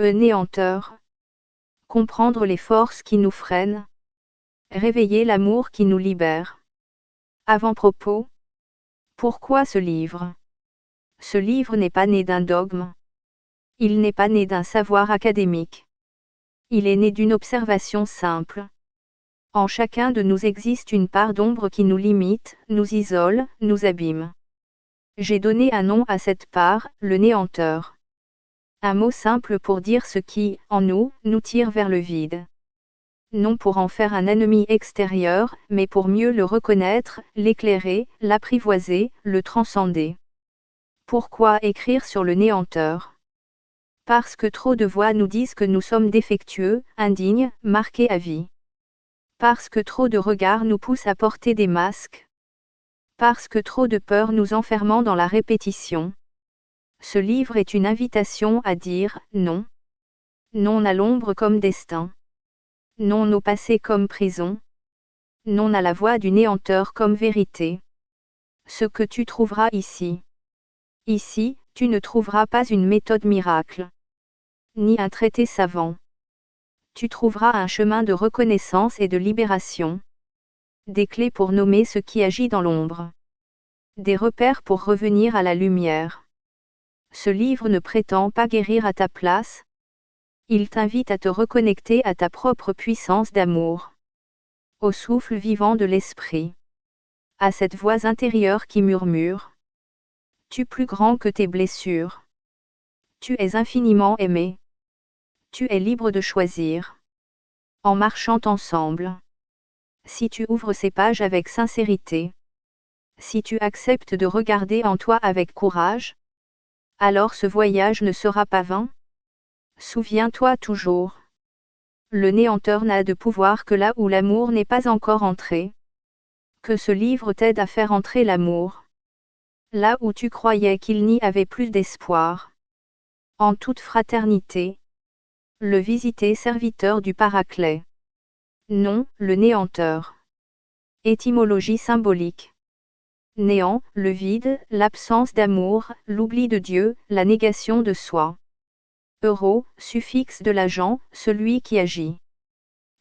Néanteur. Comprendre les forces qui nous freinent. Réveiller l'amour qui nous libère. Avant-propos. Pourquoi ce livre? Ce livre n'est pas né d'un dogme. Il n'est pas né d'un savoir académique. Il est né d'une observation simple. En chacun de nous existe une part d'ombre qui nous limite, nous isole, nous abîme. J'ai donné un nom à cette part, le néanteur. Un mot simple pour dire ce qui, en nous, nous tire vers le vide. Non pour en faire un ennemi extérieur, mais pour mieux le reconnaître, l'éclairer, l'apprivoiser, le transcender. Pourquoi écrire sur le néanteur? Parce que trop de voix nous disent que nous sommes défectueux, indignes, marqués à vie. Parce que trop de regards nous poussent à porter des masques. Parce que trop de peur nous enfermant dans la répétition. Ce livre est une invitation à dire non. Non à l'ombre comme destin. Non au passé comme prison. Non à la voix du néanteur comme vérité. Ce que tu trouveras ici. Ici, tu ne trouveras pas une méthode miracle. Ni un traité savant. Tu trouveras un chemin de reconnaissance et de libération. Des clés pour nommer ce qui agit dans l'ombre. Des repères pour revenir à la lumière. Ce livre ne prétend pas guérir à ta place. Il t'invite à te reconnecter à ta propre puissance d'amour. Au souffle vivant de l'esprit. À cette voix intérieure qui murmure. Tu plus grand que tes blessures. Tu es infiniment aimé. Tu es libre de choisir. En marchant ensemble. Si tu ouvres ces pages avec sincérité. Si tu acceptes de regarder en toi avec courage. Alors ce voyage ne sera pas vain. Souviens-toi toujours. Le néanteur n'a de pouvoir que là où l'amour n'est pas encore entré. Que ce livre t'aide à faire entrer l'amour. Là où tu croyais qu'il n'y avait plus d'espoir. En toute fraternité. Le visiter serviteur du Paraclet. Non, le néanteur. Étymologie symbolique. Néant, le vide, l'absence d'amour, l'oubli de Dieu, la négation de soi. Euro, suffixe de l'agent, celui qui agit.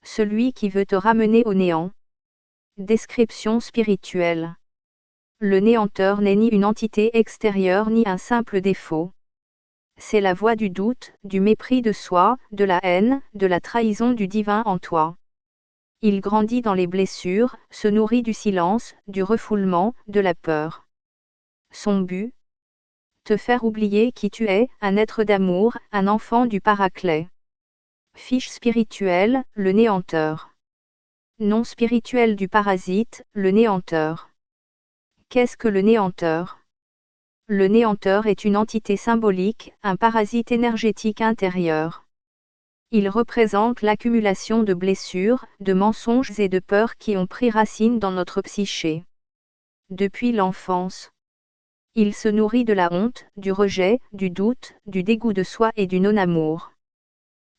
Celui qui veut te ramener au néant. Description spirituelle. Le néanteur n'est ni une entité extérieure ni un simple défaut. C'est la voix du doute, du mépris de soi, de la haine, de la trahison du divin en toi. Il grandit dans les blessures, se nourrit du silence, du refoulement, de la peur. Son but? Te faire oublier qui tu es, un être d'amour, un enfant du Paraclet. Fiche spirituelle, le néanteur. Nom spirituel du parasite, le néanteur. Qu'est-ce que le néanteur? Le néanteur est une entité symbolique, un parasite énergétique intérieur. Il représente l'accumulation de blessures, de mensonges et de peurs qui ont pris racine dans notre psyché. Depuis l'enfance. Il se nourrit de la honte, du rejet, du doute, du dégoût de soi et du non-amour.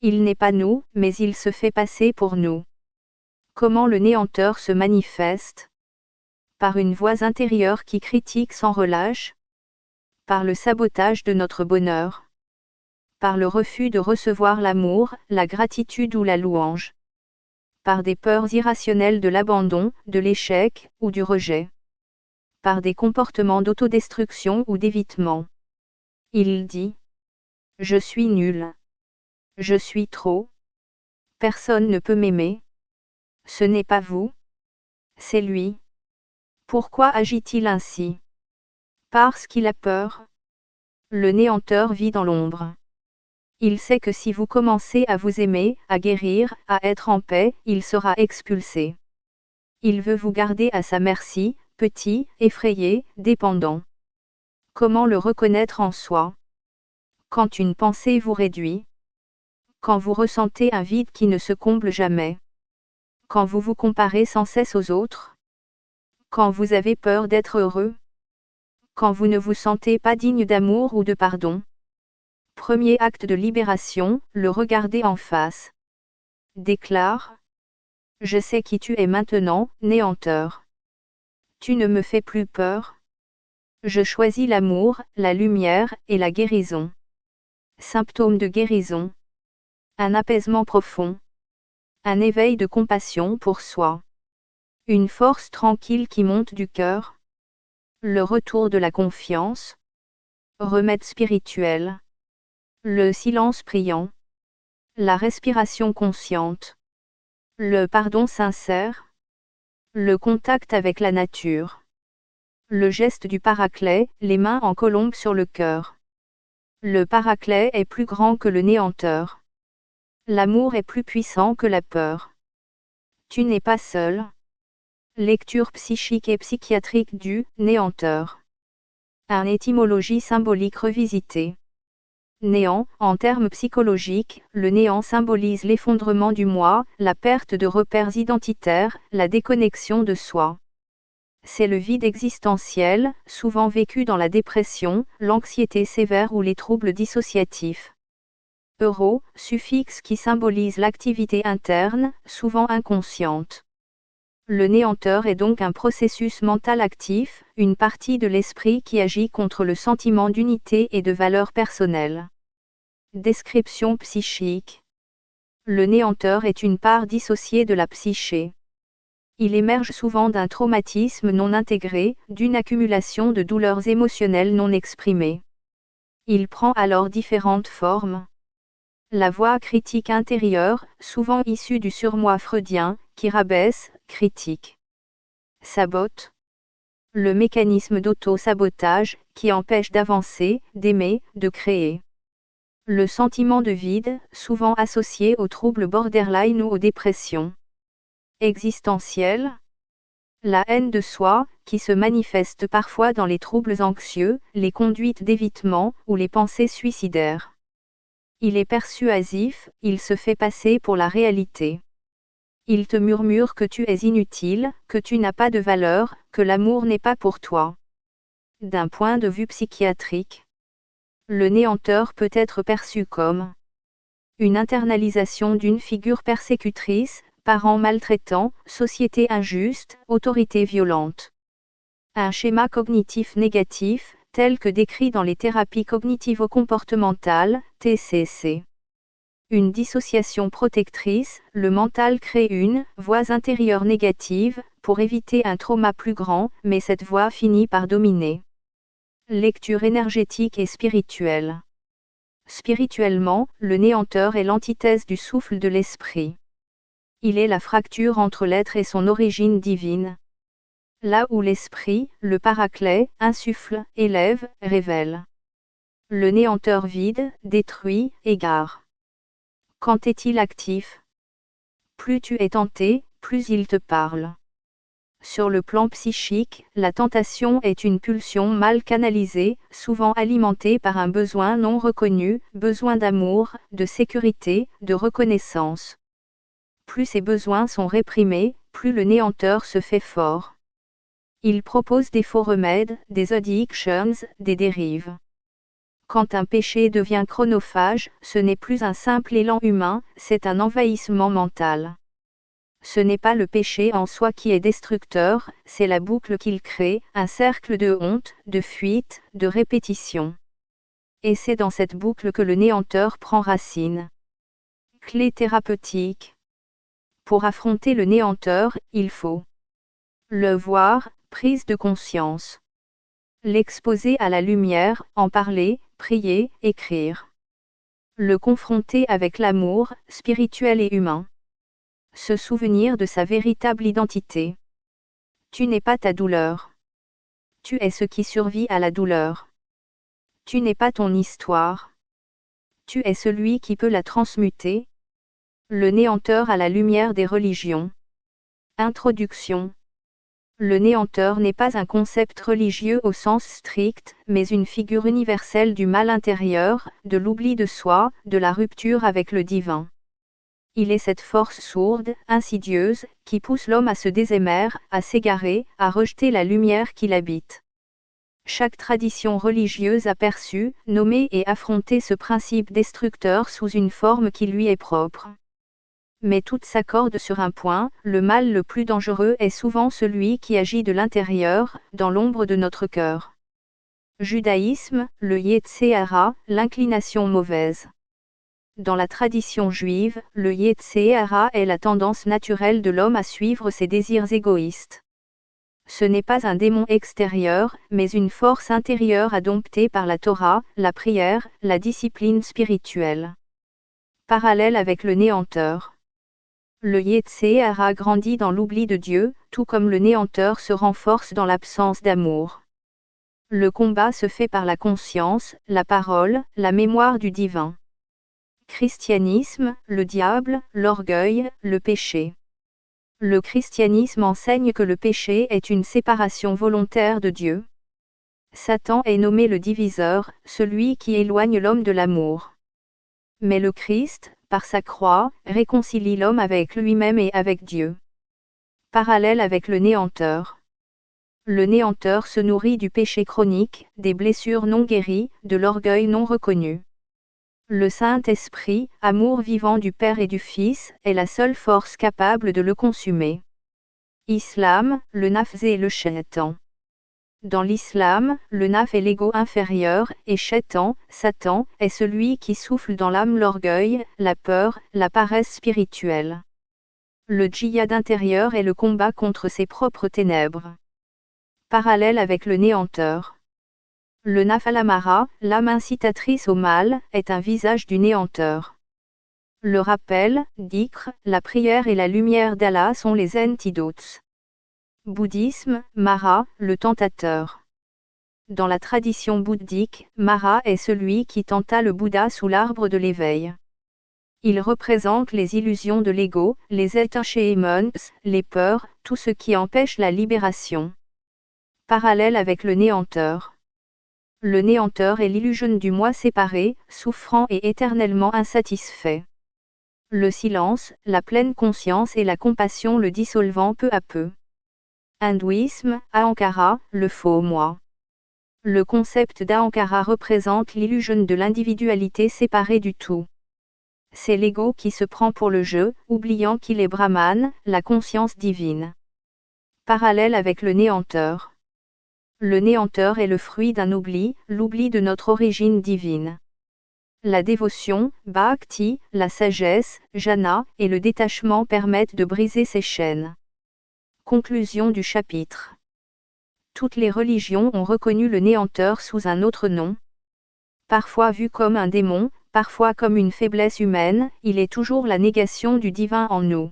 Il n'est pas nous, mais il se fait passer pour nous. Comment le néanteur se manifeste? Par une voix intérieure qui critique sans relâche. Par le sabotage de notre bonheur. Par le refus de recevoir l'amour, la gratitude ou la louange. Par des peurs irrationnelles de l'abandon, de l'échec, ou du rejet. Par des comportements d'autodestruction ou d'évitement. Il dit: je suis nul. Je suis trop. Personne ne peut m'aimer. Ce n'est pas vous. C'est lui. Pourquoi agit-il ainsi? Parce qu'il a peur. Le néanteur vit dans l'ombre. Il sait que si vous commencez à vous aimer, à guérir, à être en paix, il sera expulsé. Il veut vous garder à sa merci, petit, effrayé, dépendant. Comment le reconnaître en soi? Quand une pensée vous réduit. Quand vous ressentez un vide qui ne se comble jamais. Quand vous vous comparez sans cesse aux autres. Quand vous avez peur d'être heureux. Quand vous ne vous sentez pas digne d'amour ou de pardon. Premier acte de libération, le regarder en face. Déclare: je sais qui tu es maintenant, néanteur. Tu ne me fais plus peur. Je choisis l'amour, la lumière, et la guérison. Symptômes de guérison. Un apaisement profond. Un éveil de compassion pour soi. Une force tranquille qui monte du cœur. Le retour de la confiance. Remède spirituel. Le silence priant. La respiration consciente. Le pardon sincère. Le contact avec la nature. Le geste du paraclet, les mains en colombe sur le cœur. Le paraclet est plus grand que le néanteur. L'amour est plus puissant que la peur. Tu n'es pas seul. Lecture psychique et psychiatrique du néanteur. Un étymologie symbolique revisitée. Néant, en termes psychologiques, le néant symbolise l'effondrement du moi, la perte de repères identitaires, la déconnexion de soi. C'est le vide existentiel, souvent vécu dans la dépression, l'anxiété sévère ou les troubles dissociatifs. Euro, suffixe qui symbolise l'activité interne, souvent inconsciente. Le néanteur est donc un processus mental actif, une partie de l'esprit qui agit contre le sentiment d'unité et de valeur personnelle. Description psychique. Le néanteur est une part dissociée de la psyché. Il émerge souvent d'un traumatisme non intégré, d'une accumulation de douleurs émotionnelles non exprimées. Il prend alors différentes formes. La voix critique intérieure, souvent issue du surmoi freudien, qui rabaisse, critique. Sabote. Le mécanisme d'auto-sabotage, qui empêche d'avancer, d'aimer, de créer. Le sentiment de vide, souvent associé aux troubles borderline ou aux dépressions. Existentiel. La haine de soi, qui se manifeste parfois dans les troubles anxieux, les conduites d'évitement, ou les pensées suicidaires. Il est persuasif, il se fait passer pour la réalité. Il te murmure que tu es inutile, que tu n'as pas de valeur, que l'amour n'est pas pour toi. D'un point de vue psychiatrique, le néanteur peut être perçu comme une internalisation d'une figure persécutrice, parents maltraitants, société injuste, autorité violente. Un schéma cognitif négatif, tel que décrit dans les thérapies cognitivo-comportementales, TCC. Une dissociation protectrice, le mental crée une voix intérieure négative, pour éviter un trauma plus grand, mais cette voix finit par dominer. Lecture énergétique et spirituelle. Spirituellement, le néanteur est l'antithèse du souffle de l'esprit. Il est la fracture entre l'être et son origine divine. Là où l'esprit, le paraclet, insuffle, élève, révèle. Le néanteur vide, détruit, égare. Quand est-il actif? Plus tu es tenté, plus il te parle. Sur le plan psychique, la tentation est une pulsion mal canalisée, souvent alimentée par un besoin non reconnu, besoin d'amour, de sécurité, de reconnaissance. Plus ces besoins sont réprimés, plus le néanteur se fait fort. Il propose des faux remèdes, des addictions, des dérives. Quand un péché devient chronophage, ce n'est plus un simple élan humain, c'est un envahissement mental. Ce n'est pas le péché en soi qui est destructeur, c'est la boucle qu'il crée, un cercle de honte, de fuite, de répétition. Et c'est dans cette boucle que le néanteur prend racine. Clé thérapeutique. Pour affronter le néanteur, il faut le voir, prise de conscience. L'exposer à la lumière, en parler, prier, écrire. Le confronter avec l'amour, spirituel et humain. Se souvenir de sa véritable identité. Tu n'es pas ta douleur. Tu es ce qui survit à la douleur. Tu n'es pas ton histoire. Tu es celui qui peut la transmuter. Le néanteur à la lumière des religions. Introduction. Le néanteur n'est pas un concept religieux au sens strict, mais une figure universelle du mal intérieur, de l'oubli de soi, de la rupture avec le divin. Il est cette force sourde, insidieuse, qui pousse l'homme à se désémer, à s'égarer, à rejeter la lumière qui l'habite. Chaque tradition religieuse a perçu, nommé et affronté ce principe destructeur sous une forme qui lui est propre. Mais toutes s'accordent sur un point, le mal le plus dangereux est souvent celui qui agit de l'intérieur, dans l'ombre de notre cœur. Judaïsme, le Yetzer hara, l'inclination mauvaise. Dans la tradition juive, le Yetzer Hara est la tendance naturelle de l'homme à suivre ses désirs égoïstes. Ce n'est pas un démon extérieur, mais une force intérieure domptée par la Torah, la prière, la discipline spirituelle. Parallèle avec le néanteur. Le Yetzer Hara grandit dans l'oubli de Dieu, tout comme le néanteur se renforce dans l'absence d'amour. Le combat se fait par la conscience, la parole, la mémoire du divin. Christianisme, le diable, l'orgueil, le péché. Le christianisme enseigne que le péché est une séparation volontaire de Dieu. Satan est nommé le diviseur, celui qui éloigne l'homme de l'amour. Mais le Christ, par sa croix, réconcilie l'homme avec lui-même et avec Dieu. Parallèle avec le néanteur. Le néanteur se nourrit du péché chronique, des blessures non guéries, de l'orgueil non reconnu. Le Saint-Esprit, amour vivant du Père et du Fils, est la seule force capable de le consumer. Islam, le nafs et le shaitan. Dans l'islam, le naf est l'ego inférieur, et shaitan, Satan, est celui qui souffle dans l'âme l'orgueil, la peur, la paresse spirituelle. Le djihad intérieur est le combat contre ses propres ténèbres. Parallèle avec le néanteur. Le naf al-amara, l'âme incitatrice au mal, est un visage du néanteur. Le rappel, dhikr, la prière et la lumière d'Allah sont les antidotes. Bouddhisme, Mara, le tentateur. Dans la tradition bouddhique, Mara est celui qui tenta le Bouddha sous l'arbre de l'éveil. Il représente les illusions de l'ego, les attachements, les peurs, tout ce qui empêche la libération. Parallèle avec le néanteur. Le néanteur est l'illusion du moi séparé, souffrant et éternellement insatisfait. Le silence, la pleine conscience et la compassion le dissolvant peu à peu. Hindouisme, Ahankara, le faux moi. Le concept d'Ahankara représente l'illusion de l'individualité séparée du tout. C'est l'ego qui se prend pour le jeu, oubliant qu'il est Brahman, la conscience divine. Parallèle avec le néanteur. Le néanteur est le fruit d'un oubli, l'oubli de notre origine divine. La dévotion, bhakti, la sagesse, jhana, et le détachement permettent de briser ces chaînes. Conclusion du chapitre. Toutes les religions ont reconnu le néanteur sous un autre nom. Parfois vu comme un démon, parfois comme une faiblesse humaine, il est toujours la négation du divin en nous.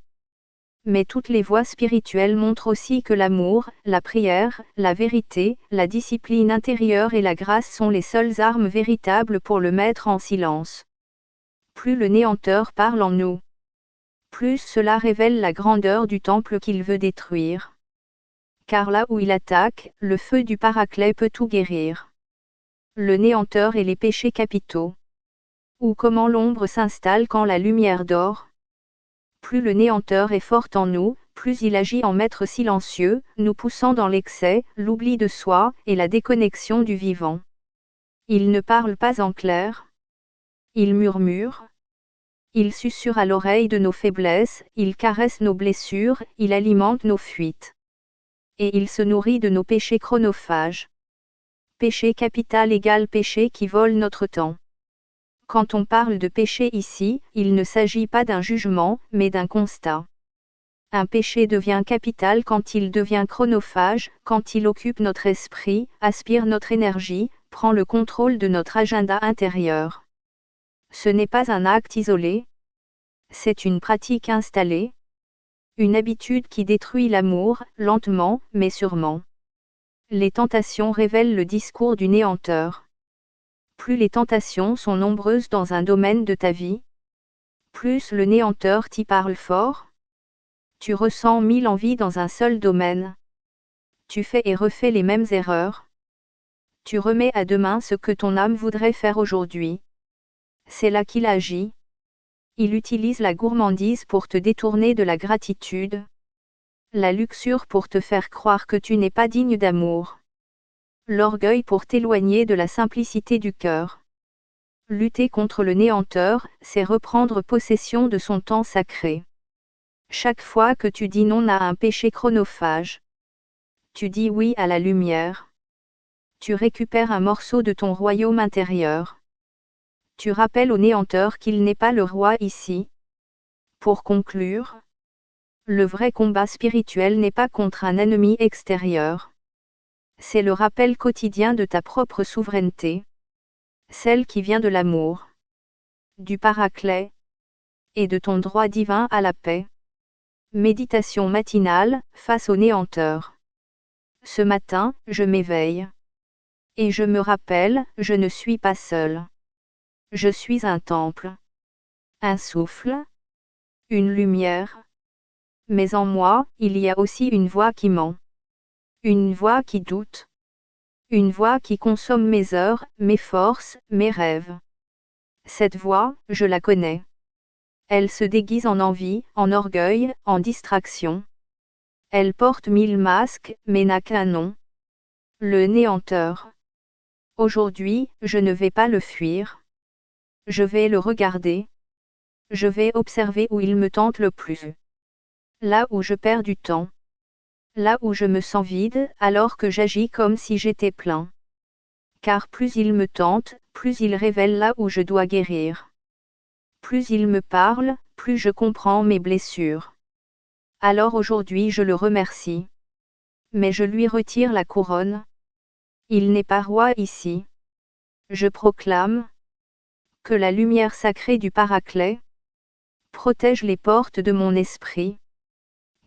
Mais toutes les voies spirituelles montrent aussi que l'amour, la prière, la vérité, la discipline intérieure et la grâce sont les seules armes véritables pour le mettre en silence. Plus le néanteur parle en nous, plus cela révèle la grandeur du temple qu'il veut détruire. Car là où il attaque, le feu du Paraclet peut tout guérir. Le néanteur et les péchés capitaux. Ou comment l'ombre s'installe quand la lumière dort. Plus le néanteur est fort en nous, plus il agit en maître silencieux, nous poussant dans l'excès, l'oubli de soi, et la déconnexion du vivant. Il ne parle pas en clair. Il murmure. Il susurre à l'oreille de nos faiblesses, il caresse nos blessures, il alimente nos fuites. Et il se nourrit de nos péchés chronophages. Péché capital égale péché qui vole notre temps. Quand on parle de péché ici, il ne s'agit pas d'un jugement, mais d'un constat. Un péché devient capital quand il devient chronophage, quand il occupe notre esprit, aspire notre énergie, prend le contrôle de notre agenda intérieur. Ce n'est pas un acte isolé. C'est une pratique installée. Une habitude qui détruit l'amour, lentement, mais sûrement. Les tentations révèlent le discours du néanteur. Plus les tentations sont nombreuses dans un domaine de ta vie, plus le néanteur t'y parle fort. Tu ressens 1000 envies dans un seul domaine. Tu fais et refais les mêmes erreurs. Tu remets à demain ce que ton âme voudrait faire aujourd'hui. C'est là qu'il agit. Il utilise la gourmandise pour te détourner de la gratitude. La luxure pour te faire croire que tu n'es pas digne d'amour. L'orgueil pour t'éloigner de la simplicité du cœur. Lutter contre le néanteur, c'est reprendre possession de son temps sacré. Chaque fois que tu dis non à un péché chronophage, tu dis oui à la lumière. Tu récupères un morceau de ton royaume intérieur. Tu rappelles au néanteur qu'il n'est pas le roi ici. Pour conclure, le vrai combat spirituel n'est pas contre un ennemi extérieur. C'est le rappel quotidien de ta propre souveraineté, celle qui vient de l'amour, du Paraclet, et de ton droit divin à la paix. Méditation matinale, face au néanteur. Ce matin, je m'éveille. Et je me rappelle, je ne suis pas seul. Je suis un temple. Un souffle. Une lumière. Mais en moi, il y a aussi une voix qui ment. Une voix qui doute. Une voix qui consomme mes heures, mes forces, mes rêves. Cette voix, je la connais. Elle se déguise en envie, en orgueil, en distraction. Elle porte 1000 masques, mais n'a qu'un nom. Le néanteur. Aujourd'hui, je ne vais pas le fuir. Je vais le regarder. Je vais observer où il me tente le plus. Là où je perds du temps. Là où je me sens vide, alors que j'agis comme si j'étais plein. Car plus il me tente, plus il révèle là où je dois guérir. Plus il me parle, plus je comprends mes blessures. Alors aujourd'hui je le remercie. Mais je lui retire la couronne. Il n'est pas roi ici. Je proclame que la lumière sacrée du Paraclet protège les portes de mon esprit.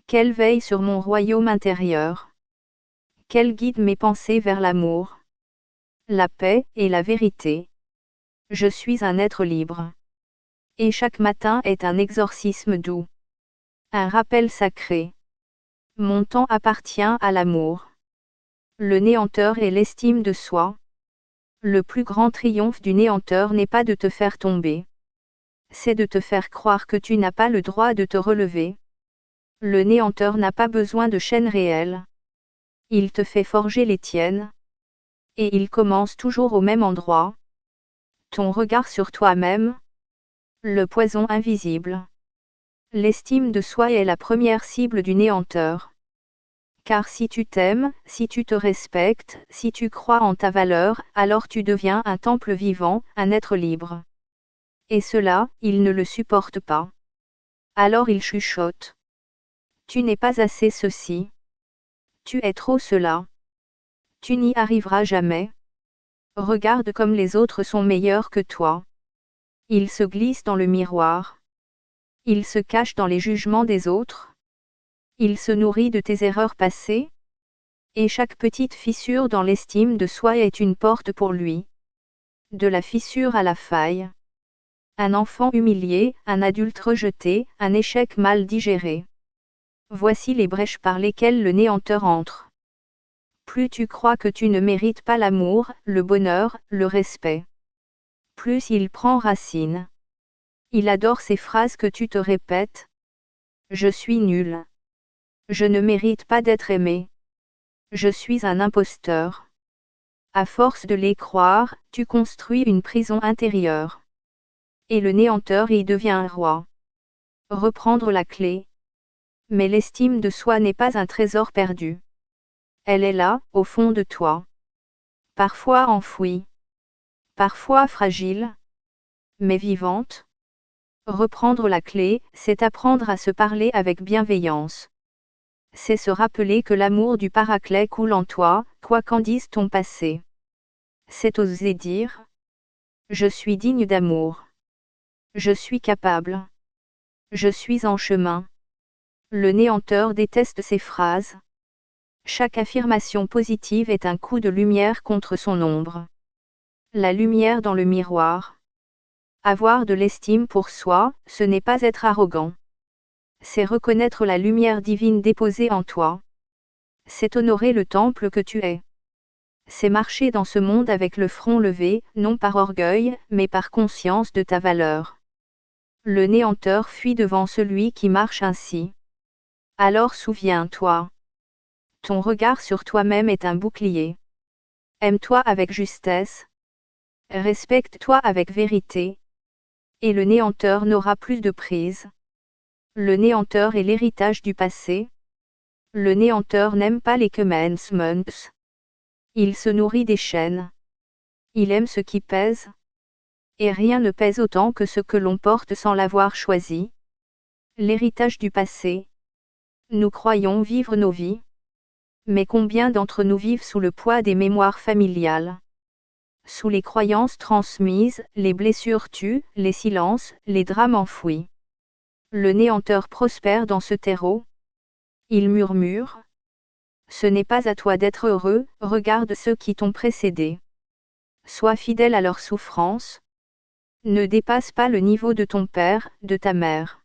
Qu'elle veille sur mon royaume intérieur. Qu'elle guide mes pensées vers l'amour, la paix et la vérité. Je suis un être libre. Et chaque matin est un exorcisme doux. Un rappel sacré. Mon temps appartient à l'amour. Le néanteur est l'estime de soi. Le plus grand triomphe du néanteur n'est pas de te faire tomber. C'est de te faire croire que tu n'as pas le droit de te relever. Le néanteur n'a pas besoin de chaînes réelles. Il te fait forger les tiennes. Et il commence toujours au même endroit. Ton regard sur toi-même. Le poison invisible. L'estime de soi est la première cible du néanteur. Car si tu t'aimes, si tu te respectes, si tu crois en ta valeur, alors tu deviens un temple vivant, un être libre. Et cela, il ne le supporte pas. Alors il chuchote. Tu n'es pas assez ceci. Tu es trop cela. Tu n'y arriveras jamais. Regarde comme les autres sont meilleurs que toi. Il se glisse dans le miroir. Il se cache dans les jugements des autres. Il se nourrit de tes erreurs passées. Et chaque petite fissure dans l'estime de soi est une porte pour lui. De la fissure à la faille. Un enfant humilié, un adulte rejeté, un échec mal digéré. Voici les brèches par lesquelles le néanteur entre. Plus tu crois que tu ne mérites pas l'amour, le bonheur, le respect. Plus il prend racine. Il adore ces phrases que tu te répètes. Je suis nul. Je ne mérite pas d'être aimé. Je suis un imposteur. À force de les croire, tu construis une prison intérieure. Et le néanteur y devient un roi. Reprendre la clé. Mais l'estime de soi n'est pas un trésor perdu. Elle est là, au fond de toi. Parfois enfouie. Parfois fragile. Mais vivante. Reprendre la clé, c'est apprendre à se parler avec bienveillance. C'est se rappeler que l'amour du Paraclet coule en toi, quoi qu'en dise ton passé. C'est oser dire. Je suis digne d'amour. Je suis capable. Je suis en chemin. Le néanteur déteste ces phrases. Chaque affirmation positive est un coup de lumière contre son ombre. La lumière dans le miroir. Avoir de l'estime pour soi, ce n'est pas être arrogant. C'est reconnaître la lumière divine déposée en toi. C'est honorer le temple que tu es. C'est marcher dans ce monde avec le front levé, non par orgueil, mais par conscience de ta valeur. Le néanteur fuit devant celui qui marche ainsi. Alors souviens-toi. Ton regard sur toi-même est un bouclier. Aime-toi avec justesse. Respecte-toi avec vérité. Et le néanteur n'aura plus de prise. Le néanteur est l'héritage du passé. Le néanteur n'aime pas les commandments. Il se nourrit des chaînes. Il aime ce qui pèse. Et rien ne pèse autant que ce que l'on porte sans l'avoir choisi. L'héritage du passé. Nous croyons vivre nos vies. Mais combien d'entre nous vivent sous le poids des mémoires familiales? Sous les croyances transmises, les blessures tuent, les silences, les drames enfouis. Le néanteur prospère dans ce terreau. Il murmure. Ce n'est pas à toi d'être heureux, regarde ceux qui t'ont précédé. Sois fidèle à leur souffrance. Ne dépasse pas le niveau de ton père, de ta mère.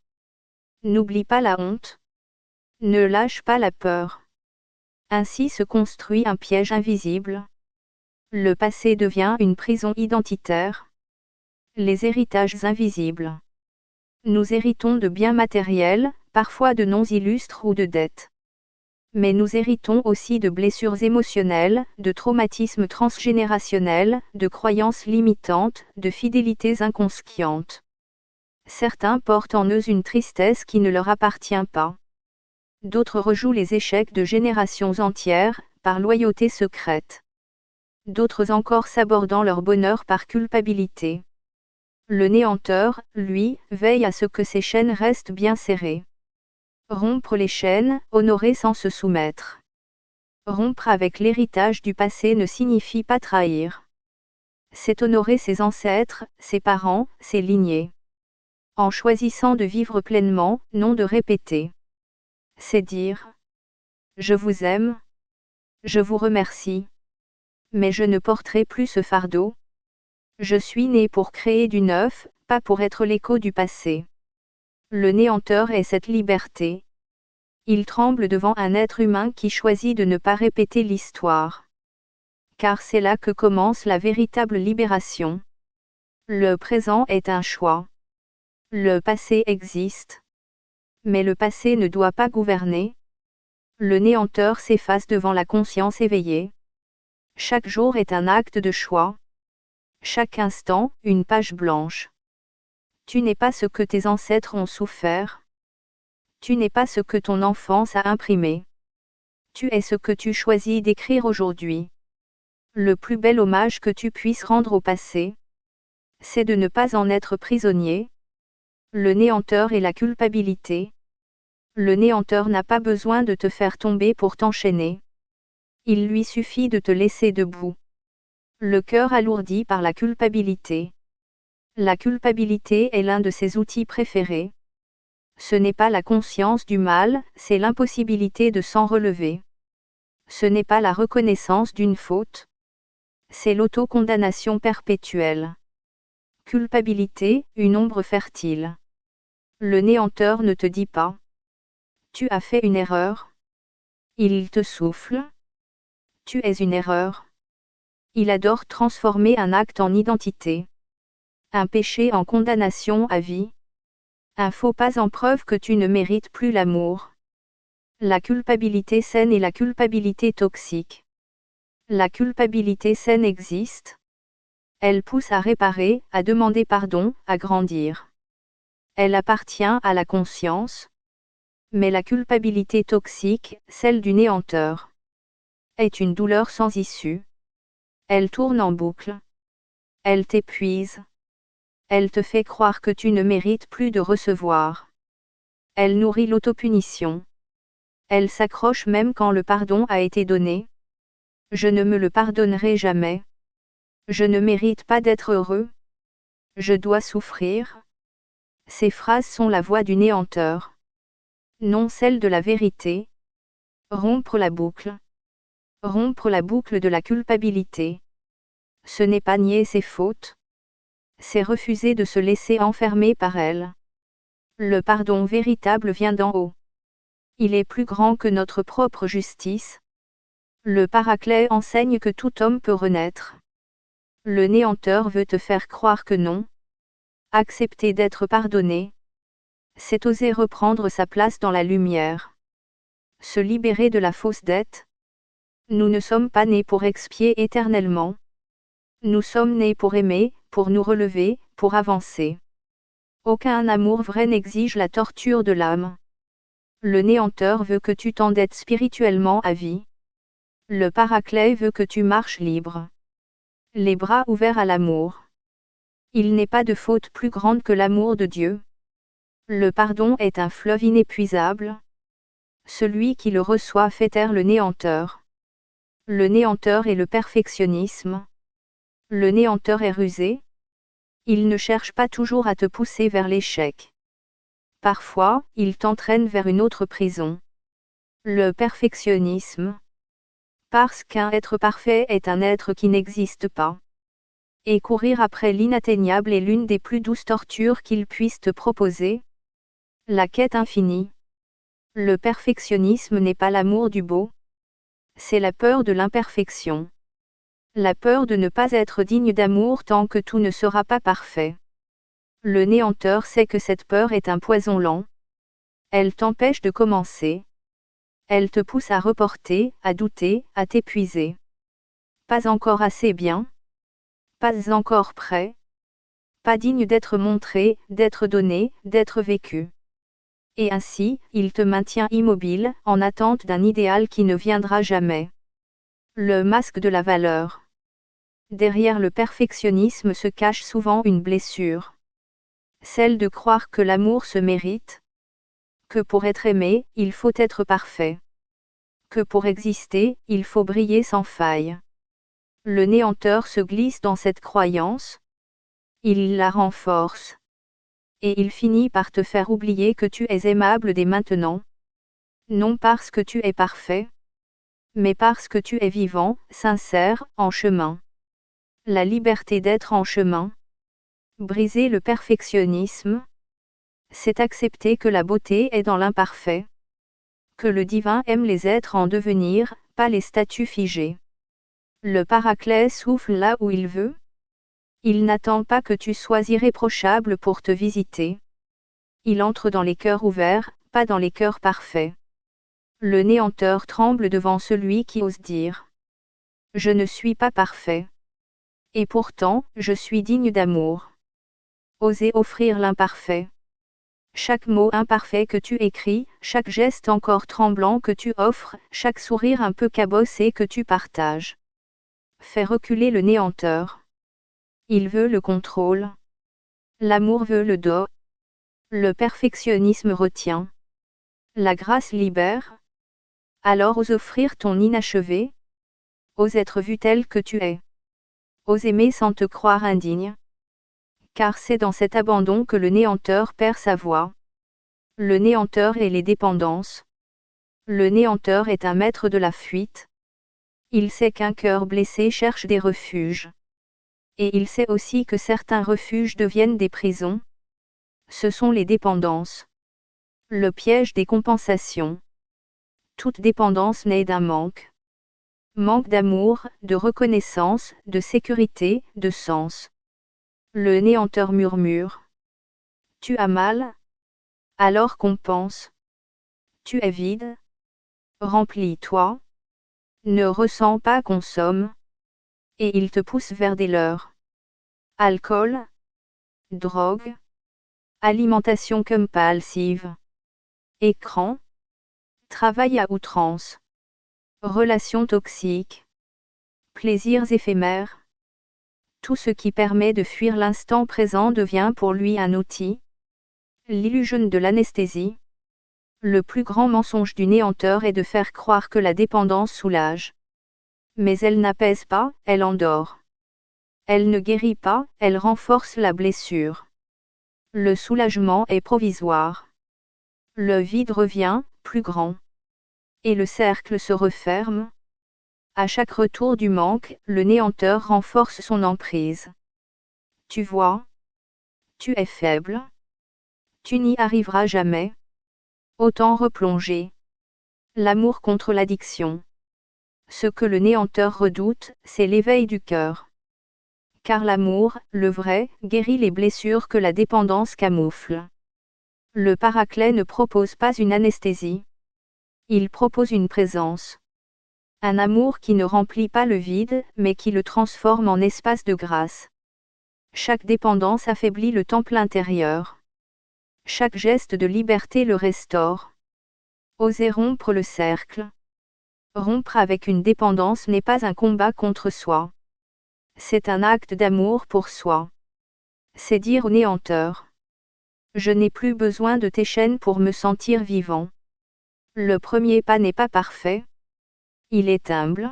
N'oublie pas la honte. Ne lâche pas la peur. Ainsi se construit un piège invisible. Le passé devient une prison identitaire. Les héritages invisibles. Nous héritons de biens matériels, parfois de noms illustres ou de dettes. Mais nous héritons aussi de blessures émotionnelles, de traumatismes transgénérationnels, de croyances limitantes, de fidélités inconscientes. Certains portent en eux une tristesse qui ne leur appartient pas. D'autres rejouent les échecs de générations entières, par loyauté secrète. D'autres encore sabordant leur bonheur par culpabilité. Le néanteur, lui, veille à ce que ses chaînes restent bien serrées. Rompre les chaînes, honorer sans se soumettre. Rompre avec l'héritage du passé ne signifie pas trahir. C'est honorer ses ancêtres, ses parents, ses lignées. En choisissant de vivre pleinement, non de répéter. C'est dire « Je vous aime. Je vous remercie. Mais je ne porterai plus ce fardeau. Je suis né pour créer du neuf, pas pour être l'écho du passé. » Le néanteur est cette liberté. Il tremble devant un être humain qui choisit de ne pas répéter l'histoire. Car c'est là que commence la véritable libération. Le présent est un choix. Le passé existe. Mais le passé ne doit pas gouverner. Le néanteur s'efface devant la conscience éveillée. Chaque jour est un acte de choix. Chaque instant, une page blanche. Tu n'es pas ce que tes ancêtres ont souffert. Tu n'es pas ce que ton enfance a imprimé. Tu es ce que tu choisis d'écrire aujourd'hui. Le plus bel hommage que tu puisses rendre au passé, c'est de ne pas en être prisonnier. Le néanteur et la culpabilité. Le néanteur n'a pas besoin de te faire tomber pour t'enchaîner. Il lui suffit de te laisser debout. Le cœur alourdi par la culpabilité. La culpabilité est l'un de ses outils préférés. Ce n'est pas la conscience du mal, c'est l'impossibilité de s'en relever. Ce n'est pas la reconnaissance d'une faute. C'est l'autocondamnation perpétuelle. Culpabilité, une ombre fertile. Le néanteur ne te dit pas. Tu as fait une erreur. Il te souffle. Tu es une erreur. Il adore transformer un acte en identité. Un péché en condamnation à vie. Un faux pas en preuve que tu ne mérites plus l'amour. La culpabilité saine et la culpabilité toxique. La culpabilité saine existe. Elle pousse à réparer, à demander pardon, à grandir. Elle appartient à la conscience. Mais la culpabilité toxique, celle du néanteur, est une douleur sans issue. Elle tourne en boucle. Elle t'épuise. Elle te fait croire que tu ne mérites plus de recevoir. Elle nourrit l'autopunition. Elle s'accroche même quand le pardon a été donné. Je ne me le pardonnerai jamais. Je ne mérite pas d'être heureux. Je dois souffrir. Ces phrases sont la voix du néanteur. Non celle de la vérité. Rompre la boucle. Rompre la boucle de la culpabilité. Ce n'est pas nier ses fautes. C'est refuser de se laisser enfermer par elles. Le pardon véritable vient d'en haut. Il est plus grand que notre propre justice. Le Paraclet enseigne que tout homme peut renaître. Le néanteur veut te faire croire que non. Accepter d'être pardonné, c'est oser reprendre sa place dans la lumière. Se libérer de la fausse dette. Nous ne sommes pas nés pour expier éternellement. Nous sommes nés pour aimer, pour nous relever, pour avancer. Aucun amour vrai n'exige la torture de l'âme. Le néanteur veut que tu t'endettes spirituellement à vie. Le Paraclet veut que tu marches libre. Les bras ouverts à l'amour. Il n'est pas de faute plus grande que l'amour de Dieu. Le pardon est un fleuve inépuisable. Celui qui le reçoit fait taire le néanteur. Le néanteur est le perfectionnisme. Le néanteur est rusé. Il ne cherche pas toujours à te pousser vers l'échec. Parfois, il t'entraîne vers une autre prison. Le perfectionnisme. Parce qu'un être parfait est un être qui n'existe pas. Et courir après l'inatteignable est l'une des plus douces tortures qu'il puisse te proposer. La quête infinie. Le perfectionnisme n'est pas l'amour du beau. C'est la peur de l'imperfection. La peur de ne pas être digne d'amour tant que tout ne sera pas parfait. Le néanteur sait que cette peur est un poison lent. Elle t'empêche de commencer. Elle te pousse à reporter, à douter, à t'épuiser. Pas encore assez bien. Pas encore prêt. Pas digne d'être montré, d'être donné, d'être vécu. Et ainsi, il te maintient immobile, en attente d'un idéal qui ne viendra jamais. Le masque de la valeur. Derrière le perfectionnisme se cache souvent une blessure. Celle de croire que l'amour se mérite. Que pour être aimé, il faut être parfait. Que pour exister, il faut briller sans faille. Le néanteur se glisse dans cette croyance. Il la renforce. Et il finit par te faire oublier que tu es aimable dès maintenant. Non parce que tu es parfait, mais parce que tu es vivant, sincère, en chemin. La liberté d'être en chemin. Briser le perfectionnisme. C'est accepter que la beauté est dans l'imparfait. Que le divin aime les êtres en devenir, pas les statues figées. Le Paraclet souffle là où il veut. Il n'attend pas que tu sois irréprochable pour te visiter. Il entre dans les cœurs ouverts, pas dans les cœurs parfaits. Le néanteur tremble devant celui qui ose dire « Je ne suis pas parfait. Et pourtant, je suis digne d'amour. » Oser offrir l'imparfait. Chaque mot imparfait que tu écris, chaque geste encore tremblant que tu offres, chaque sourire un peu cabossé que tu partages. Fait reculer le néanteur. Il veut le contrôle. L'amour veut le dos. Le perfectionnisme retient. La grâce libère. Alors ose offrir ton inachevé. Ose être vu tel que tu es. Ose aimer sans te croire indigne. Car c'est dans cet abandon que le néanteur perd sa voix. Le néanteur et les dépendances. Le néanteur est un maître de la fuite. Il sait qu'un cœur blessé cherche des refuges. Et il sait aussi que certains refuges deviennent des prisons. Ce sont les dépendances. Le piège des compensations. Toute dépendance naît d'un manque. Manque d'amour, de reconnaissance, de sécurité, de sens. Le néanteur murmure. Tu as mal? Alors compense. Tu es vide? Remplis-toi. Ne ressens pas, consomme. Et il te pousse vers des leurres. Alcool, drogue, alimentation compulsive, écran, travail à outrance, relations toxiques, plaisirs éphémères. Tout ce qui permet de fuir l'instant présent devient pour lui un outil. L'illusion de l'anesthésie. Le plus grand mensonge du néanteur est de faire croire que la dépendance soulage. Mais elle n'apaise pas, elle endort. Elle ne guérit pas, elle renforce la blessure. Le soulagement est provisoire. Le vide revient, plus grand. Et le cercle se referme. À chaque retour du manque, le néanteur renforce son emprise. Tu vois? Tu es faible. Tu n'y arriveras jamais. Autant replonger. L'amour contre l'addiction. Ce que le néanteur redoute, c'est l'éveil du cœur. Car l'amour, le vrai, guérit les blessures que la dépendance camoufle. Le Paraclet ne propose pas une anesthésie. Il propose une présence. Un amour qui ne remplit pas le vide, mais qui le transforme en espace de grâce. Chaque dépendance affaiblit le temple intérieur. Chaque geste de liberté le restaure. Oser rompre le cercle. Rompre avec une dépendance n'est pas un combat contre soi. C'est un acte d'amour pour soi. C'est dire au néanteur: je n'ai plus besoin de tes chaînes pour me sentir vivant. Le premier pas n'est pas parfait. Il est humble.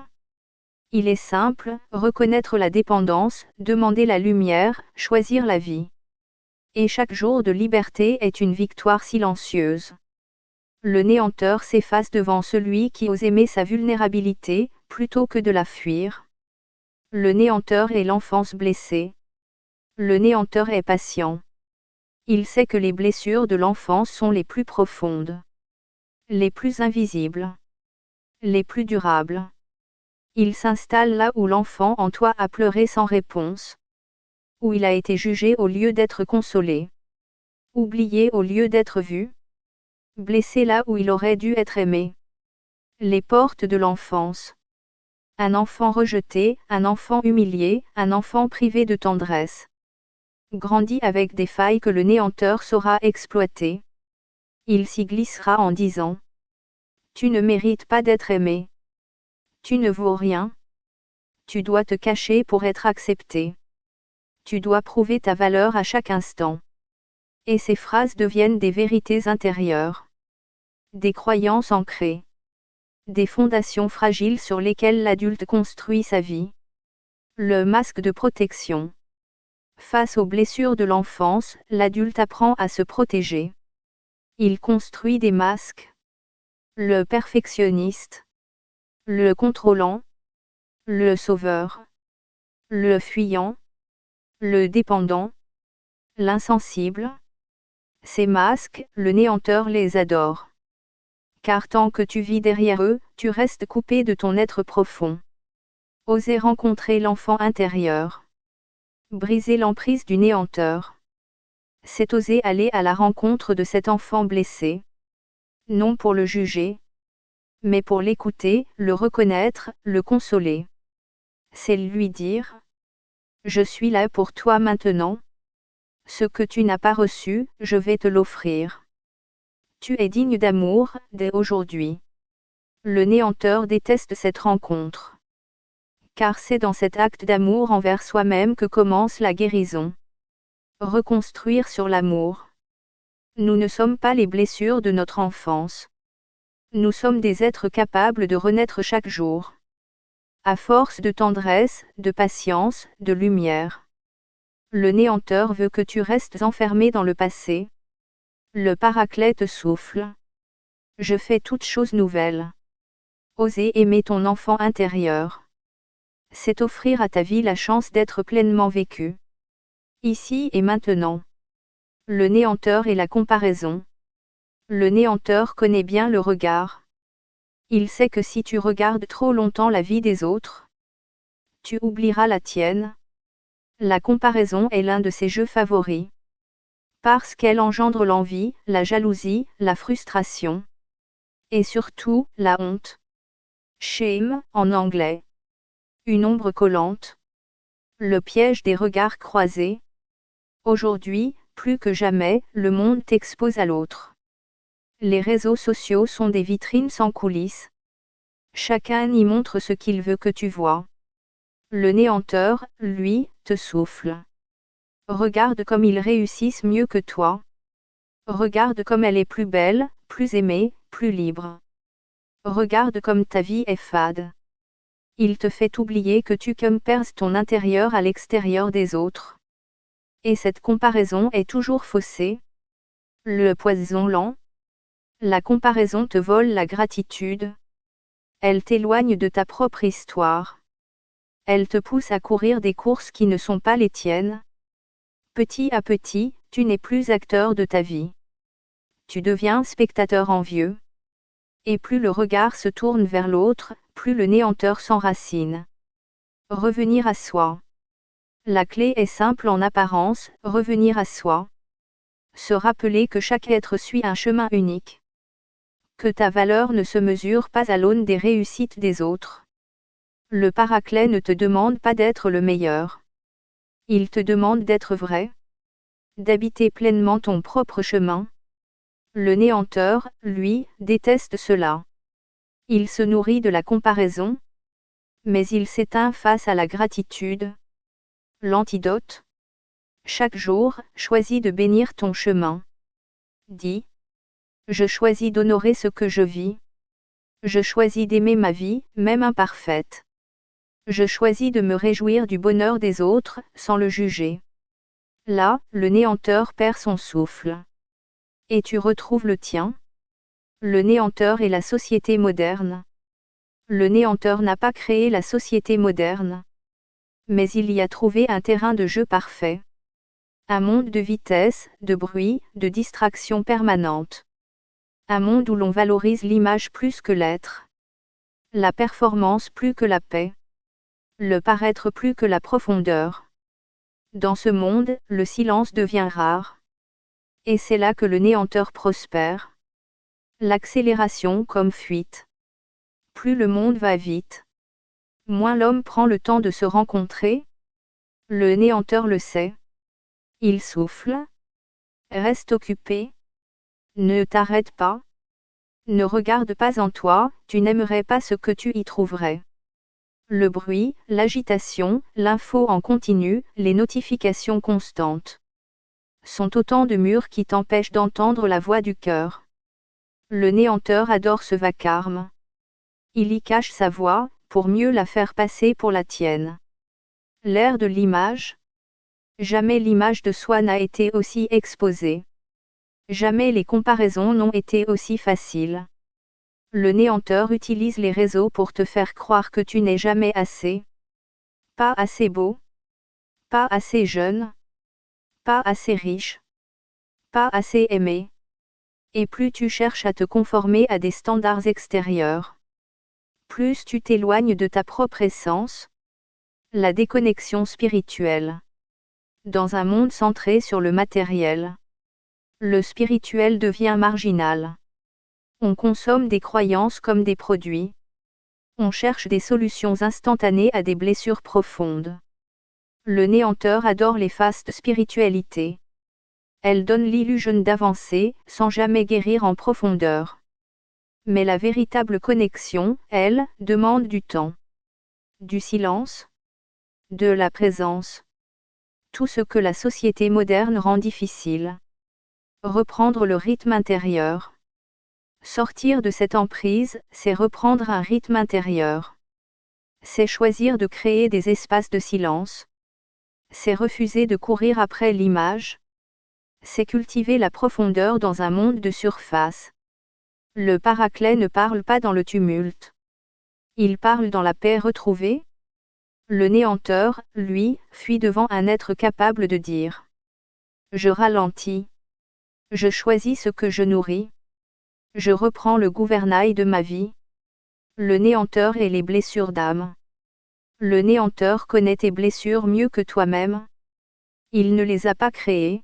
Il est simple, reconnaître la dépendance, demander la lumière, choisir la vie. Et chaque jour de liberté est une victoire silencieuse. Le néanteur s'efface devant celui qui ose aimer sa vulnérabilité, plutôt que de la fuir. Le néanteur est l'enfance blessée. Le néanteur est patient. Il sait que les blessures de l'enfance sont les plus profondes, les plus invisibles, les plus durables. Il s'installe là où l'enfant en toi a pleuré sans réponse, où il a été jugé au lieu d'être consolé, oublié au lieu d'être vu, blessé là où il aurait dû être aimé. Les portes de l'enfance. Un enfant rejeté, un enfant humilié, un enfant privé de tendresse. Grandit avec des failles que le néanteur saura exploiter. Il s'y glissera en disant: tu ne mérites pas d'être aimé. Tu ne vaux rien. Tu dois te cacher pour être accepté. Tu dois prouver ta valeur à chaque instant. Et ces phrases deviennent des vérités intérieures. Des croyances ancrées. Des fondations fragiles sur lesquelles l'adulte construit sa vie. Le masque de protection. Face aux blessures de l'enfance, l'adulte apprend à se protéger. Il construit des masques. Le perfectionniste. Le contrôlant. Le sauveur. Le fuyant. Le dépendant. L'insensible. Ces masques, le néanteur les adore. Car tant que tu vis derrière eux, tu restes coupé de ton être profond. Oser rencontrer l'enfant intérieur. Briser l'emprise du néanteur. C'est oser aller à la rencontre de cet enfant blessé. Non pour le juger, mais pour l'écouter, le reconnaître, le consoler. C'est lui dire: je suis là pour toi maintenant. Ce que tu n'as pas reçu, je vais te l'offrir. Tu es digne d'amour, dès aujourd'hui. Le néanteur déteste cette rencontre. Car c'est dans cet acte d'amour envers soi-même que commence la guérison. Reconstruire sur l'amour. Nous ne sommes pas les blessures de notre enfance. Nous sommes des êtres capables de renaître chaque jour. À force de tendresse, de patience, de lumière. Le néanteur veut que tu restes enfermé dans le passé. Le Paraclet te souffle. Je fais toutes choses nouvelles. Oser aimer ton enfant intérieur. C'est offrir à ta vie la chance d'être pleinement vécue. Ici et maintenant. Le néanteur et la comparaison. Le néanteur connaît bien le regard. Il sait que si tu regardes trop longtemps la vie des autres, tu oublieras la tienne. La comparaison est l'un de ses jeux favoris. Parce qu'elle engendre l'envie, la jalousie, la frustration. Et surtout, la honte. Shame, en anglais. Une ombre collante. Le piège des regards croisés. Aujourd'hui, plus que jamais, le monde t'expose à l'autre. Les réseaux sociaux sont des vitrines sans coulisses. Chacun y montre ce qu'il veut que tu vois. Le néanteur, lui, te souffle. Regarde comme ils réussissent mieux que toi. Regarde comme elle est plus belle, plus aimée, plus libre. Regarde comme ta vie est fade. Il te fait oublier que tu compares ton intérieur à l'extérieur des autres. Et cette comparaison est toujours faussée. Le poison lent. La comparaison te vole la gratitude. Elle t'éloigne de ta propre histoire. Elle te pousse à courir des courses qui ne sont pas les tiennes. Petit à petit, tu n'es plus acteur de ta vie. Tu deviens spectateur envieux. Et plus le regard se tourne vers l'autre, plus le néanteur s'enracine. Revenir à soi. La clé est simple en apparence, revenir à soi. Se rappeler que chaque être suit un chemin unique. Que ta valeur ne se mesure pas à l'aune des réussites des autres. Le Paraclet ne te demande pas d'être le meilleur. Il te demande d'être vrai. D'habiter pleinement ton propre chemin. Le néanteur, lui, déteste cela. Il se nourrit de la comparaison. Mais il s'éteint face à la gratitude. L'antidote. Chaque jour, choisis de bénir ton chemin. Dis. Je choisis d'honorer ce que je vis. Je choisis d'aimer ma vie, même imparfaite. Je choisis de me réjouir du bonheur des autres, sans le juger. Là, le néanteur perd son souffle. Et tu retrouves le tien. Le néanteur est la société moderne. Le néanteur n'a pas créé la société moderne. Mais il y a trouvé un terrain de jeu parfait. Un monde de vitesse, de bruit, de distraction permanente. Un monde où l'on valorise l'image plus que l'être. La performance plus que la paix. Le paraître plus que la profondeur. Dans ce monde, le silence devient rare. Et c'est là que le néanteur prospère. L'accélération comme fuite. Plus le monde va vite, moins l'homme prend le temps de se rencontrer. Le néanteur le sait. Il souffle. Reste occupé. Ne t'arrête pas. Ne regarde pas en toi, tu n'aimerais pas ce que tu y trouverais. Le bruit, l'agitation, l'info en continu, les notifications constantes sont autant de murs qui t'empêchent d'entendre la voix du cœur. Le néanteur adore ce vacarme. Il y cache sa voix, pour mieux la faire passer pour la tienne. L'ère de l'image. Jamais l'image de soi n'a été aussi exposée. Jamais les comparaisons n'ont été aussi faciles. Le néanteur utilise les réseaux pour te faire croire que tu n'es jamais assez. Pas assez beau. Pas assez jeune. Pas assez riche. Pas assez aimé. Et plus tu cherches à te conformer à des standards extérieurs, plus tu t'éloignes de ta propre essence. La déconnexion spirituelle. Dans un monde centré sur le matériel, le spirituel devient marginal. On consomme des croyances comme des produits. On cherche des solutions instantanées à des blessures profondes. Le néanteur adore les fastes spiritualités. Elles donnent l'illusion d'avancer, sans jamais guérir en profondeur. Mais la véritable connexion, elle, demande du temps. Du silence. De la présence. Tout ce que la société moderne rend difficile. Reprendre le rythme intérieur. Sortir de cette emprise, c'est reprendre un rythme intérieur. C'est choisir de créer des espaces de silence. C'est refuser de courir après l'image. C'est cultiver la profondeur dans un monde de surface. Le Paraclet ne parle pas dans le tumulte. Il parle dans la paix retrouvée. Le néanteur, lui, fuit devant un être capable de dire. Je ralentis. Je choisis ce que je nourris. Je reprends le gouvernail de ma vie. Le néanteur et les blessures d'âme. Le néanteur connaît tes blessures mieux que toi-même. Il ne les a pas créées.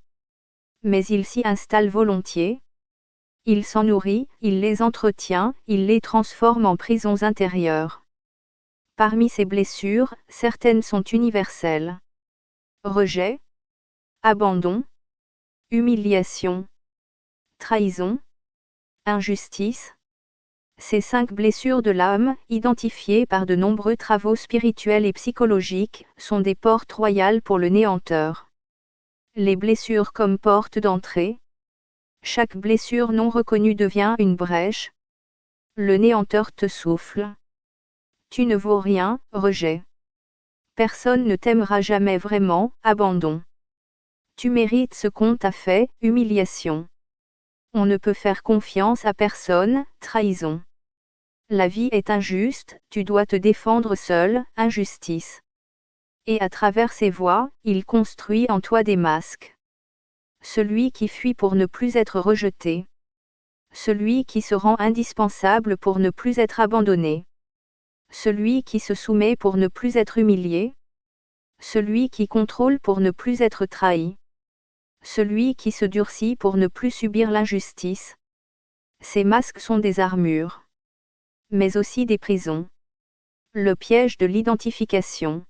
Mais il s'y installe volontiers. Il s'en nourrit, il les entretient, il les transforme en prisons intérieures. Parmi ces blessures, certaines sont universelles. Rejet. Abandon. Humiliation. Trahison. Injustice. Ces 5 blessures de l'âme, identifiées par de nombreux travaux spirituels et psychologiques, sont des portes royales pour le néanteur. Les blessures comme porte d'entrée. Chaque blessure non reconnue devient une brèche. Le néanteur te souffle. Tu ne vaux rien, rejet. Personne ne t'aimera jamais vraiment, abandon. Tu mérites ce qu'on t'a fait, humiliation. On ne peut faire confiance à personne, trahison. La vie est injuste, tu dois te défendre seul, injustice. Et à travers ces voies, il construit en toi des masques. Celui qui fuit pour ne plus être rejeté. Celui qui se rend indispensable pour ne plus être abandonné. Celui qui se soumet pour ne plus être humilié. Celui qui contrôle pour ne plus être trahi. Celui qui se durcit pour ne plus subir l'injustice. Ces masques sont des armures. Mais aussi des prisons. Le piège de l'identification.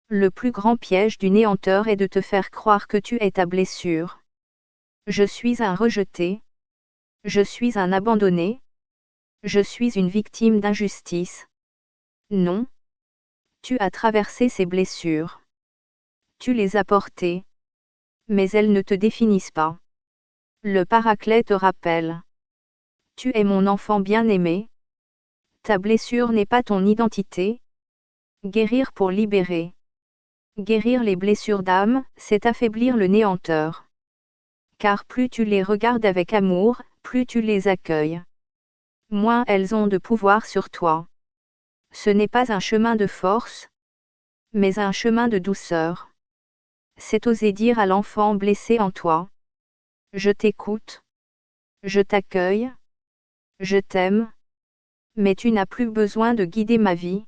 Le plus grand piège du néanteur est de te faire croire que tu es ta blessure. Je suis un rejeté. Je suis un abandonné. Je suis une victime d'injustice. Non. Tu as traversé ces blessures. Tu les as portées. Mais elles ne te définissent pas. Le Paraclet te rappelle. Tu es mon enfant bien-aimé. Ta blessure n'est pas ton identité. Guérir pour libérer. Guérir les blessures d'âme, c'est affaiblir le néanteur. Car plus tu les regardes avec amour, plus tu les accueilles. Moins elles ont de pouvoir sur toi. Ce n'est pas un chemin de force, mais un chemin de douceur. C'est oser dire à l'enfant blessé en toi. Je t'écoute. Je t'accueille. Je t'aime. Mais tu n'as plus besoin de guider ma vie.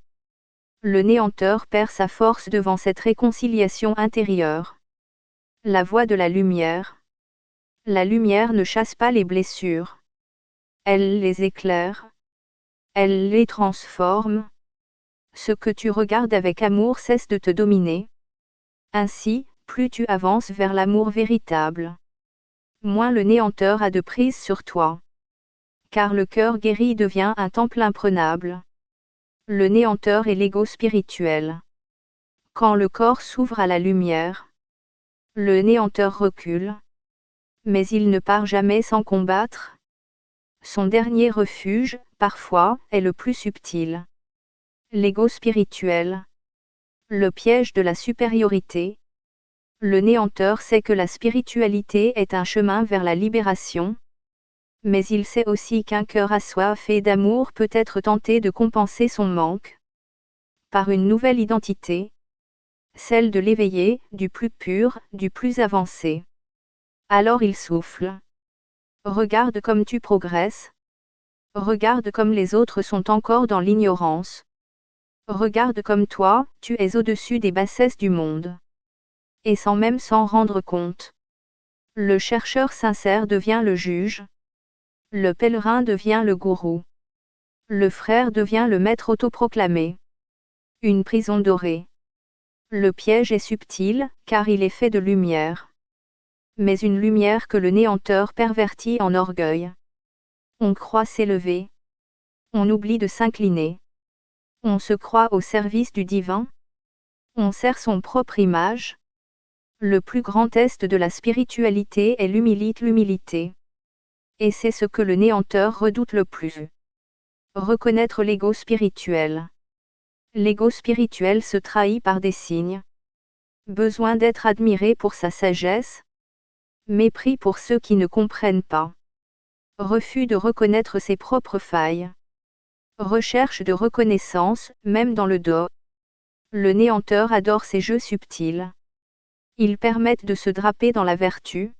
Le néanteur perd sa force devant cette réconciliation intérieure. La voie de la lumière. La lumière ne chasse pas les blessures. Elle les éclaire. Elle les transforme. Ce que tu regardes avec amour cesse de te dominer. Ainsi, plus tu avances vers l'amour véritable, moins le néanteur a de prise sur toi. Car le cœur guéri devient un temple imprenable. Le néanteur est l'ego spirituel. Quand le corps s'ouvre à la lumière, le néanteur recule. Mais il ne part jamais sans combattre. Son dernier refuge, parfois, est le plus subtil. L'ego spirituel. Le piège de la supériorité. Le néanteur sait que la spiritualité est un chemin vers la libération. Mais il sait aussi qu'un cœur assoiffé d'amour peut être tenté de compenser son manque par une nouvelle identité, celle de l'éveillé, du plus pur, du plus avancé. Alors il souffle. Regarde comme tu progresses. Regarde comme les autres sont encore dans l'ignorance. Regarde comme toi, tu es au-dessus des bassesses du monde. Et sans même s'en rendre compte. Le chercheur sincère devient le juge. Le pèlerin devient le gourou. Le frère devient le maître autoproclamé. Une prison dorée. Le piège est subtil, car il est fait de lumière. Mais une lumière que le néanteur pervertit en orgueil. On croit s'élever. On oublie de s'incliner. On se croit au service du divin. On sert son propre image. Le plus grand test de la spiritualité est l'humilité. Et c'est ce que le néanteur redoute le plus. Reconnaître l'ego spirituel. L'ego spirituel se trahit par des signes. Besoin d'être admiré pour sa sagesse. Mépris pour ceux qui ne comprennent pas. Refus de reconnaître ses propres failles. Recherche de reconnaissance, même dans le dos. Le néanteur adore ces jeux subtils. Ils permettent de se draper dans la vertu,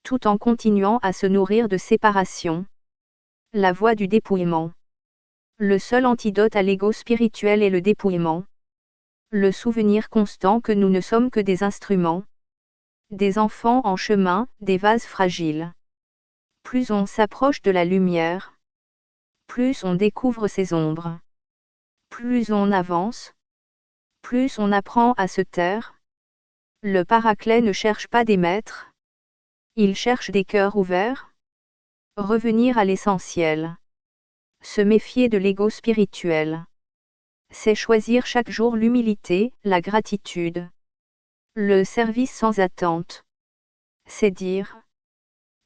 tout en continuant à se nourrir de séparation. La voie du dépouillement. Le seul antidote à l'ego spirituel est le dépouillement. Le souvenir constant que nous ne sommes que des instruments. Des enfants en chemin, des vases fragiles. Plus on s'approche de la lumière, plus on découvre ses ombres. Plus on avance, plus on apprend à se taire. Le Paraclet ne cherche pas des maîtres. Il cherche des cœurs ouverts. Revenir à l'essentiel. Se méfier de l'ego spirituel. C'est choisir chaque jour l'humilité, la gratitude. Le service sans attente. C'est dire: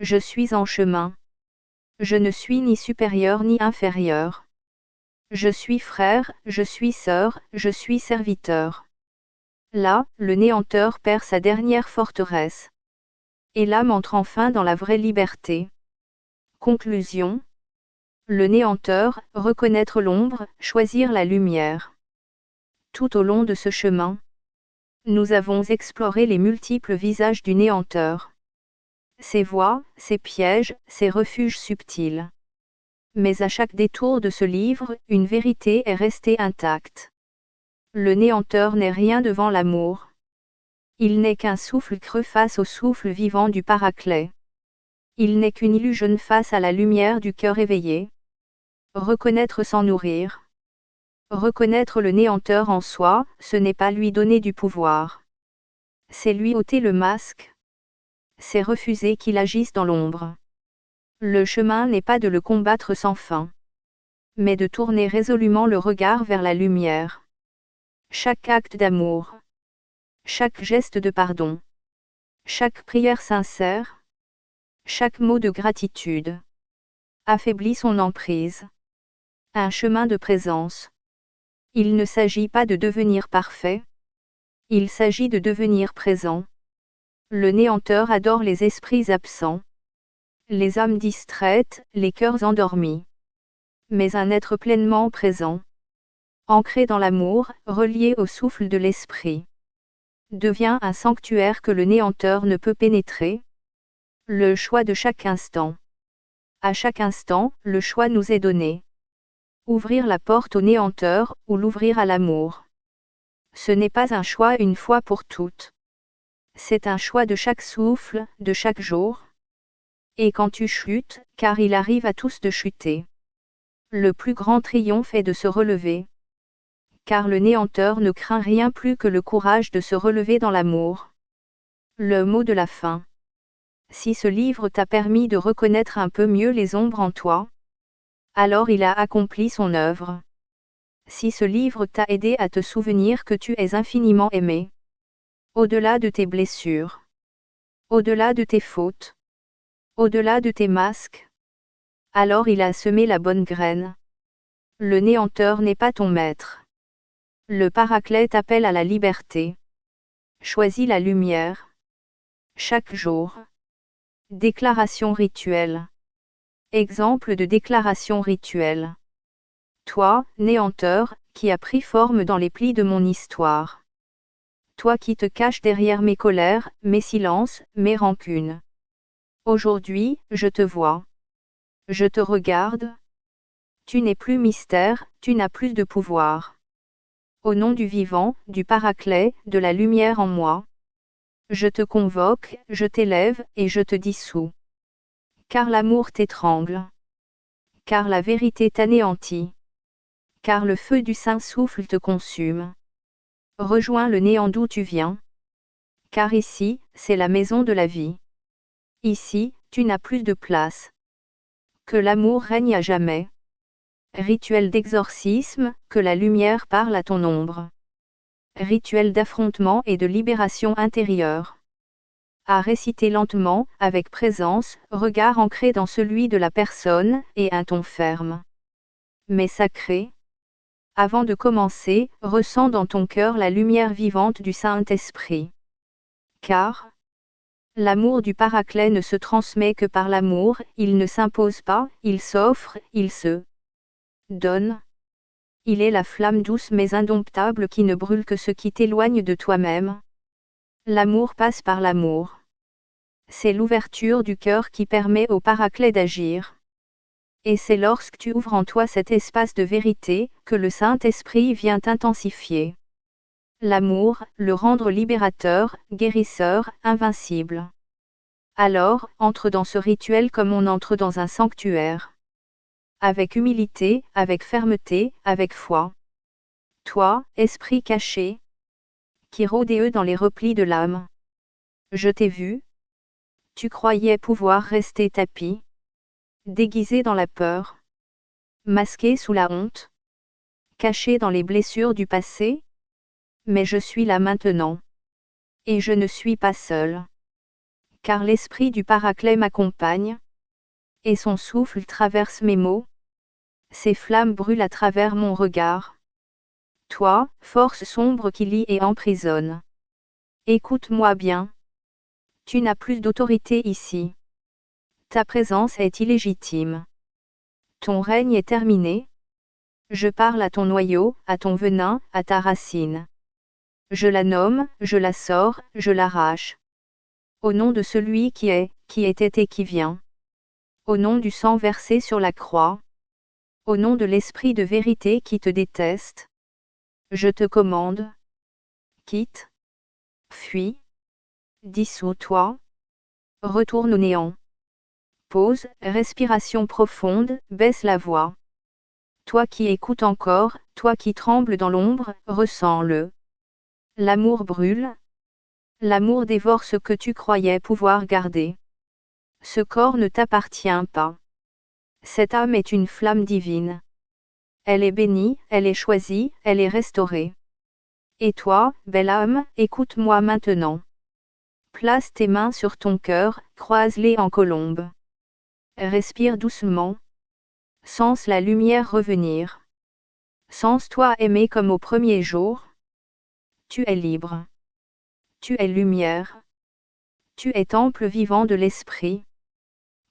je suis en chemin. Je ne suis ni supérieur ni inférieur. Je suis frère, je suis sœur, je suis serviteur. Là, le néanteur perd sa dernière forteresse. Et l'âme entre enfin dans la vraie liberté. Conclusion. Le néanteur, reconnaître l'ombre, choisir la lumière. Tout au long de ce chemin, nous avons exploré les multiples visages du néanteur. Ses voies, ses pièges, ses refuges subtils. Mais à chaque détour de ce livre, une vérité est restée intacte. Le néanteur n'est rien devant l'amour. Il n'est qu'un souffle creux face au souffle vivant du Paraclet. Il n'est qu'une illusion face à la lumière du cœur éveillé. Reconnaître sans nourrir. Reconnaître le néanteur en soi, ce n'est pas lui donner du pouvoir. C'est lui ôter le masque. C'est refuser qu'il agisse dans l'ombre. Le chemin n'est pas de le combattre sans fin, mais de tourner résolument le regard vers la lumière. Chaque acte d'amour. Chaque geste de pardon. Chaque prière sincère, chaque mot de gratitude, affaiblit son emprise. Un chemin de présence. Il ne s'agit pas de devenir parfait. Il s'agit de devenir présent. Le néanteur adore les esprits absents, les âmes distraites, les cœurs endormis. Mais un être pleinement présent, ancré dans l'amour, relié au souffle de l'esprit, devient un sanctuaire que le néanteur ne peut pénétrer. Le choix de chaque instant. À chaque instant, le choix nous est donné. Ouvrir la porte au néanteur, ou l'ouvrir à l'amour. Ce n'est pas un choix une fois pour toutes. C'est un choix de chaque souffle, de chaque jour. Et quand tu chutes, car il arrive à tous de chuter. Le plus grand triomphe est de se relever. Car le néanteur ne craint rien plus que le courage de se relever dans l'amour. Le mot de la fin. Si ce livre t'a permis de reconnaître un peu mieux les ombres en toi, alors il a accompli son œuvre. Si ce livre t'a aidé à te souvenir que tu es infiniment aimé, au-delà de tes blessures, au-delà de tes fautes, au-delà de tes masques, alors il a semé la bonne graine. Le néanteur n'est pas ton maître. Le Paraclet t'appelle à la liberté. Choisis la lumière. Chaque jour. Déclaration rituelle. Exemple de déclaration rituelle. Toi, néanteur, qui as pris forme dans les plis de mon histoire. Toi qui te caches derrière mes colères, mes silences, mes rancunes. Aujourd'hui, je te vois. Je te regarde. Tu n'es plus mystère, tu n'as plus de pouvoir. Au nom du vivant, du Paraclet, de la lumière en moi. Je te convoque, je t'élève, et je te dissous. Car l'amour t'étrangle. Car la vérité t'anéantit. Car le feu du Saint-Souffle te consume. Rejoins le néant d'où tu viens. Car ici, c'est la maison de la vie. Ici, tu n'as plus de place. Que l'amour règne à jamais. Rituel d'exorcisme, que la lumière parle à ton ombre. Rituel d'affrontement et de libération intérieure. À réciter lentement, avec présence, regard ancré dans celui de la personne, et un ton ferme. Mais sacré. Avant de commencer, ressens dans ton cœur la lumière vivante du Saint-Esprit. Car l'amour du Paraclet ne se transmet que par l'amour, il ne s'impose pas, il s'offre, il se donne. Il est la flamme douce mais indomptable qui ne brûle que ce qui t'éloigne de toi-même. L'amour passe par l'amour. C'est l'ouverture du cœur qui permet au Paraclet d'agir. Et c'est lorsque tu ouvres en toi cet espace de vérité, que le Saint-Esprit vient intensifier l'amour, le rendre libérateur, guérisseur, invincible. Alors, entre dans ce rituel comme on entre dans un sanctuaire. Avec humilité, avec fermeté, avec foi. Toi, esprit caché, qui rôdais dans les replis de l'âme. Je t'ai vu. Tu croyais pouvoir rester tapi. Déguisé dans la peur. Masqué sous la honte. Caché dans les blessures du passé. Mais je suis là maintenant. Et je ne suis pas seul. Car l'esprit du Paraclet m'accompagne. Et son souffle traverse mes mots. Ses flammes brûlent à travers mon regard. Toi, force sombre qui lie et emprisonne. Écoute-moi bien. Tu n'as plus d'autorité ici. Ta présence est illégitime. Ton règne est terminé. Je parle à ton noyau, à ton venin, à ta racine. Je la nomme, je la sors, je l'arrache. Au nom de celui qui est, qui était et qui vient. Au nom du sang versé sur la croix. Au nom de l'esprit de vérité qui te déteste. Je te commande. Quitte. Fuis. Dissous-toi. Retourne au néant. Pause, respiration profonde, baisse la voix. Toi qui écoutes encore, toi qui trembles dans l'ombre, ressens-le. L'amour brûle. L'amour dévore ce que tu croyais pouvoir garder. Ce corps ne t'appartient pas. Cette âme est une flamme divine. Elle est bénie, elle est choisie, elle est restaurée. Et toi, belle âme, écoute-moi maintenant. Place tes mains sur ton cœur, croise-les en colombe. Respire doucement. Sens la lumière revenir. Sens-toi aimé comme au premier jour. Tu es libre. Tu es lumière. Tu es temple vivant de l'esprit.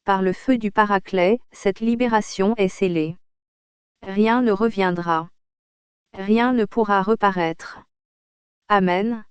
Par le feu du Paraclet, cette libération est scellée. Rien ne reviendra. Rien ne pourra reparaître. Amen.